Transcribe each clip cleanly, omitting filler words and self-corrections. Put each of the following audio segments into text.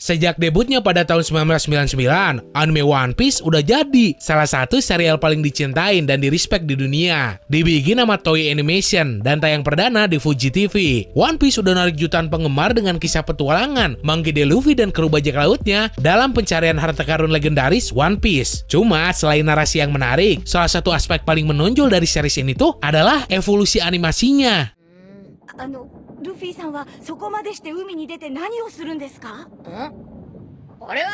Sejak debutnya pada tahun 1999, anime One Piece udah jadi salah satu serial paling dicintain dan di-respect di dunia. Dibikin sama Toei Animation dan tayang perdana di Fuji TV. One Piece udah narik jutaan penggemar dengan kisah petualangan Monkey D. Luffy dan kru bajak lautnya dalam pencarian harta karun legendaris One Piece. Cuma selain narasi yang menarik, salah satu aspek paling menonjol dari series ini tuh adalah evolusi animasinya. ルフィさんはそこまでして海に出て何をするんですか？俺は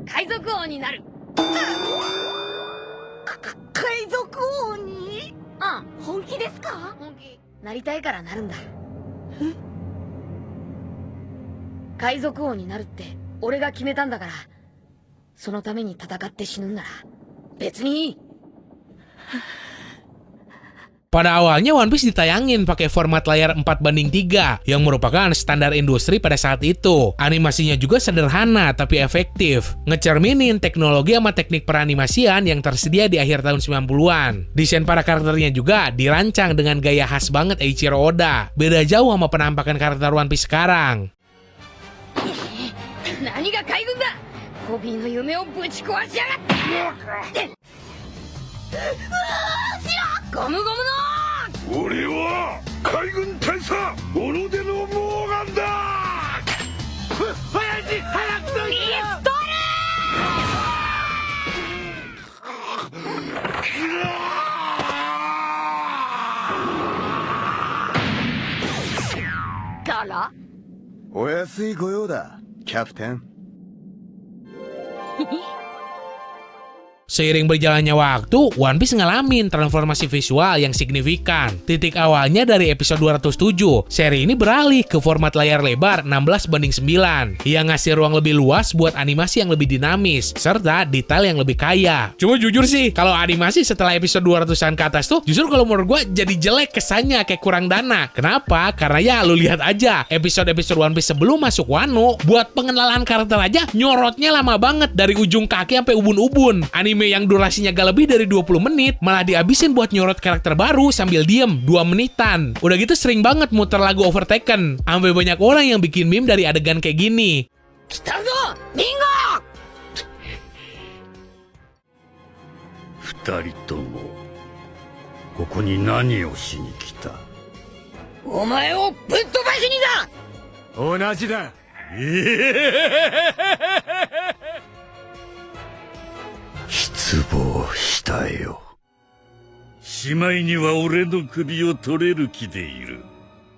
海賊王になる。海賊王に？本気ですか？本気。なりたいからなるんだ。海賊王になるって俺が決めたんだから、そのために戦って死ぬんなら別にいい。 Pada awalnya One Piece ditayangin pakai format layar 4:3 yang merupakan standar industri pada saat itu. Animasinya juga sederhana tapi efektif, ngecerminin teknologi sama teknik peranimasian yang tersedia di akhir tahun 90-an. Desain para karakternya juga dirancang dengan gaya khas banget Eiichiro Oda. Beda jauh sama penampakan karakter One Piece sekarang. 何が海軍だ。コビーの夢をぶち壊しやがって。ゴムゴムの俺は海軍大佐小野出のモーガンだ。親父早くとピストルからお安い御用だキャプテン。 Seiring berjalannya waktu, One Piece ngalamin transformasi visual yang signifikan. Titik awalnya dari episode 207, seri ini beralih ke format layar lebar 16:9 yang ngasih ruang lebih luas buat animasi yang lebih dinamis, serta detail yang lebih kaya. Cuma jujur sih, kalau animasi setelah episode 200-an ke atas tuh, justru kalau menurut gue jadi jelek kesannya, kayak kurang dana. Kenapa? Karena ya lu lihat aja, episode-episode One Piece sebelum masuk Wano, buat pengenalan karakter aja nyorotnya lama banget dari ujung kaki sampai ubun-ubun. Anime yang durasinya gak lebih dari 20 menit malah dihabisin buat nyorot karakter baru sambil diem 2 menitan. Udah gitu sering banget muter lagu Overtaken. Sampai banyak orang yang bikin meme dari adegan kayak gini. Kita zo, Ringo! 二人ともここに何をしに来た。お前をぶっ飛ばしにだ。同じだ。失望したよ。しまいには俺の首を取れる気でいる。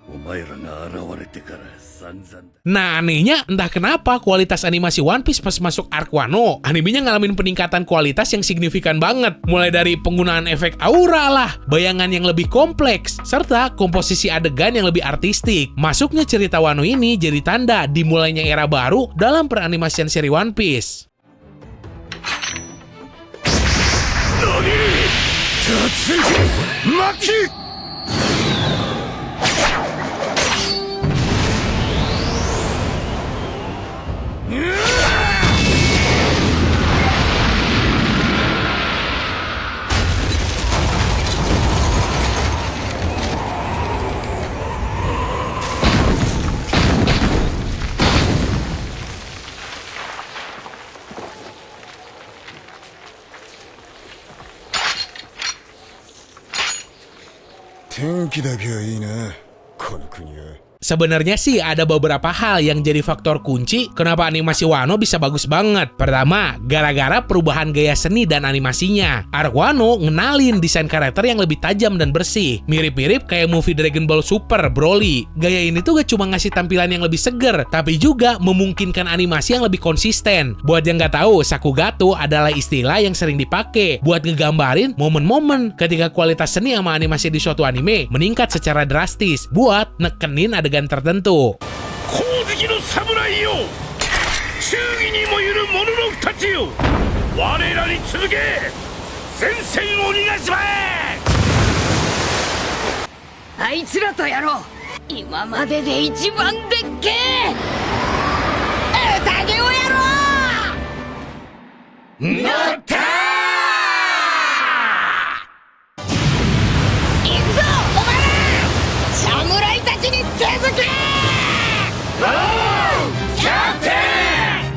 お前らが現れてから散々だ。 Nah anehnya, entah kenapa kualitas animasi One Piece pas masuk Arc Wano, animenya ngalamin peningkatan kualitas yang signifikan banget. Mulai dari penggunaan efek aura lah, bayangan yang lebih kompleks, serta komposisi adegan yang lebih artistik. Masuknya cerita Wano ini jadi tanda dimulainya era baru dalam peranimasian seri One Piece. 巻き 天気だけはいいなこの国は。 Sebenarnya sih ada beberapa hal yang jadi faktor kunci kenapa animasi Wano bisa bagus banget. Pertama, gara-gara perubahan gaya seni dan animasinya. Arc Wano ngenalin desain karakter yang lebih tajam dan bersih. Mirip-mirip kayak movie Dragon Ball Super Broly. Gaya ini tuh gak cuma ngasih tampilan yang lebih seger, tapi juga memungkinkan animasi yang lebih konsisten. Buat yang gak tahu, Sakugato adalah istilah yang sering dipakai buat ngegambarin momen-momen ketika kualitas seni sama animasi di suatu anime meningkat secara drastis buat nekenin adegan tertentu. 光月の侍よ、忠義にもゆる者の二つよ、我らに続け、戦線を逃がしまえ。あいつらとやろう。今までで一番でっけえ宴をやろう。乗ったー。行くぞお前ら、侍たちに続け。キャプテン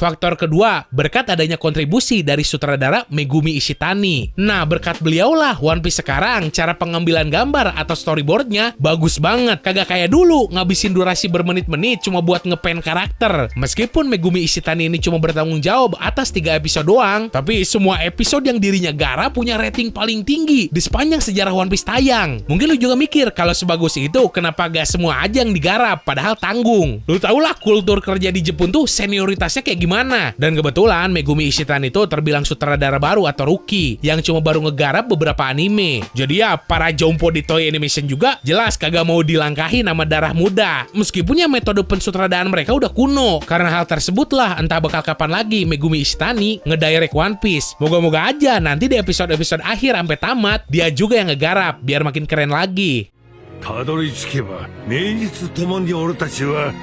Faktor kedua, berkat adanya kontribusi dari sutradara Megumi Ishitani. Nah, berkat beliaulah One Piece sekarang cara pengambilan gambar atau storyboardnya bagus banget. Kagak kayak dulu ngabisin durasi bermenit-menit cuma buat ngepen karakter. Meskipun Megumi Ishitani ini cuma bertanggung jawab atas 3 episode doang, tapi semua episode yang dirinya garap punya rating paling tinggi di sepanjang sejarah One Piece tayang. Mungkin lu juga mikir kalau sebagus itu kenapa gak semua aja yang digarap padahal tanggung. Lu tau lah kultur kerja di Jepun tuh senioritasnya kayak gimana. Dan kebetulan Megumi Ishitani itu terbilang sutradara baru atau rookie yang cuma baru ngegarap beberapa anime. Jadi ya para jompo di Toei Animation juga jelas kagak mau dilangkahi nama darah muda. Meskipun ya metode pensutradaraan mereka udah kuno. Karena hal tersebutlah entah bakal kapan lagi Megumi Ishitani ngedirect One Piece. Moga-moga aja nanti di episode-episode akhir sampai tamat dia juga yang ngegarap biar makin keren lagi. たどり着けば名実ともに俺たちは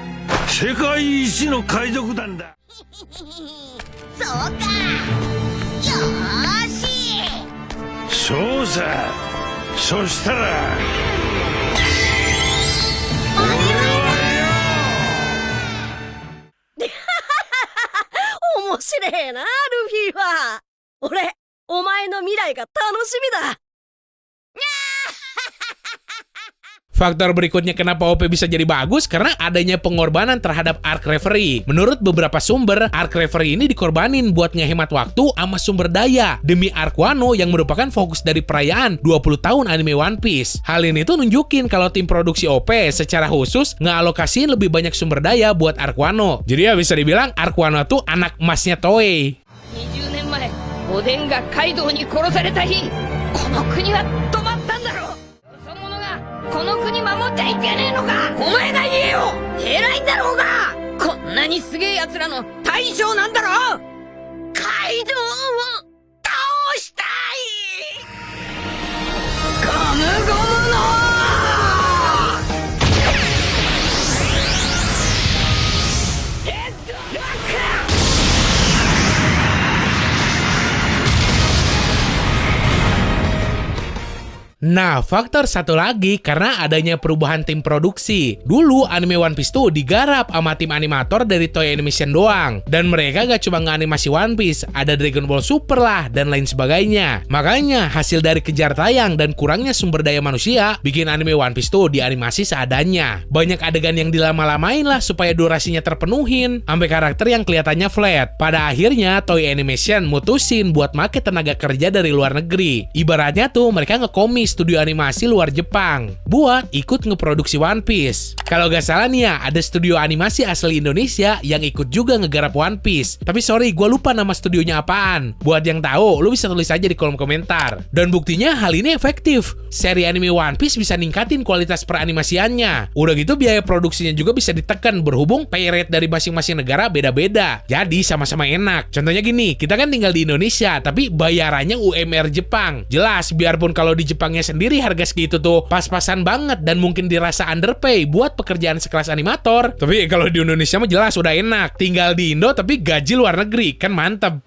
世界一の海賊団だ。そうか。よーし。そうさ。そしたら面白えな、ルフィは。俺、お前の未来が楽しみだ。 Faktor berikutnya kenapa OP bisa jadi bagus karena adanya pengorbanan terhadap arc referee. Menurut beberapa sumber, arc referee ini dikorbanin buat ngehemat waktu sama sumber daya demi arc Wano yang merupakan fokus dari perayaan 20 tahun anime One Piece. Hal ini tuh nunjukin kalau tim produksi OP secara khusus ngealokasiin lebih banyak sumber daya buat arc Wano. Jadi ya bisa dibilang arc Wano tuh anak emasnya Toei. 20年前おでんがカイドウに殺された日、この国は止まったんだろう。その者がこの国守っちゃいけねえのか。お前が言えよ。偉いんだろうが。こんなにすげえ奴らの大将なんだろ。カイドウを倒したい。ゴムゴムのヘッドロック。 Nah, faktor satu lagi karena adanya perubahan tim produksi. Dulu anime One Piece tuh digarap sama tim animator dari Toei Animation doang. Dan mereka gak cuma nge-animasi One Piece, ada Dragon Ball Super lah dan lain sebagainya. Makanya hasil dari kejar tayang dan kurangnya sumber daya manusia bikin anime One Piece tuh dianimasi seadanya. Banyak adegan yang dilama-lamain lah supaya durasinya terpenuhin, sampai karakter yang kelihatannya flat. Pada akhirnya Toei Animation mutusin buat make tenaga kerja dari luar negeri. Ibaratnya tuh mereka ngekomis studio animasi luar Jepang buat ikut ngeproduksi One Piece. Kalau gak salah nih ya, ada studio animasi asli Indonesia yang ikut juga ngegarap One Piece. Tapi sorry, gue lupa nama studionya apaan. Buat yang tahu, lu bisa tulis aja di kolom komentar. Dan buktinya hal ini efektif. Seri anime One Piece bisa ningkatin kualitas peranimasiannya. Udah gitu biaya produksinya juga bisa ditekan berhubung pay rate dari masing-masing negara beda-beda. Jadi sama-sama enak. Contohnya gini, kita kan tinggal di Indonesia, tapi bayarannya UMR Jepang. Jelas, biarpun kalau di Jepangnya sendiri harga segitu tuh pas-pasan banget dan mungkin dirasa underpay buat pekerjaan sekelas animator. Tapi kalau di Indonesia mah jelas udah enak. Tinggal di Indo tapi gaji luar negeri, kan mantep.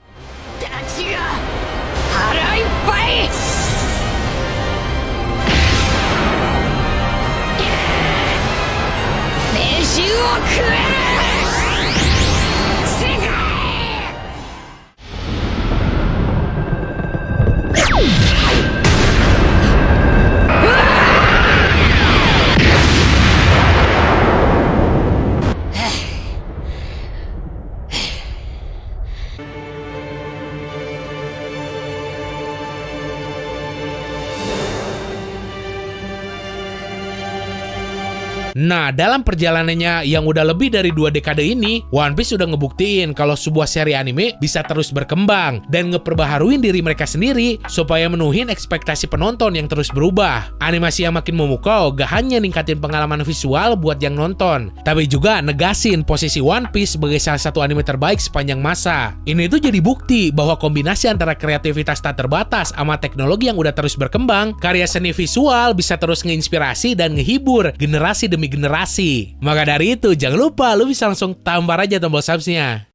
'Nah, dalam perjalanannya yang udah lebih dari 2 dekade ini, One Piece sudah ngebuktiin kalau sebuah seri anime bisa terus berkembang dan ngeperbaharuin diri mereka sendiri supaya menuhin ekspektasi penonton yang terus berubah. Animasi yang makin memukau gak hanya ningkatin pengalaman visual buat yang nonton, tapi juga negasin posisi One Piece sebagai salah satu anime terbaik sepanjang masa. Ini tuh jadi bukti bahwa kombinasi antara kreativitas tak terbatas sama teknologi yang udah terus berkembang, karya seni visual bisa terus ngeinspirasi dan ngehibur generasi demi generasi. Maka dari itu, jangan lupa lu bisa langsung tampar aja tombol subscribe-nya.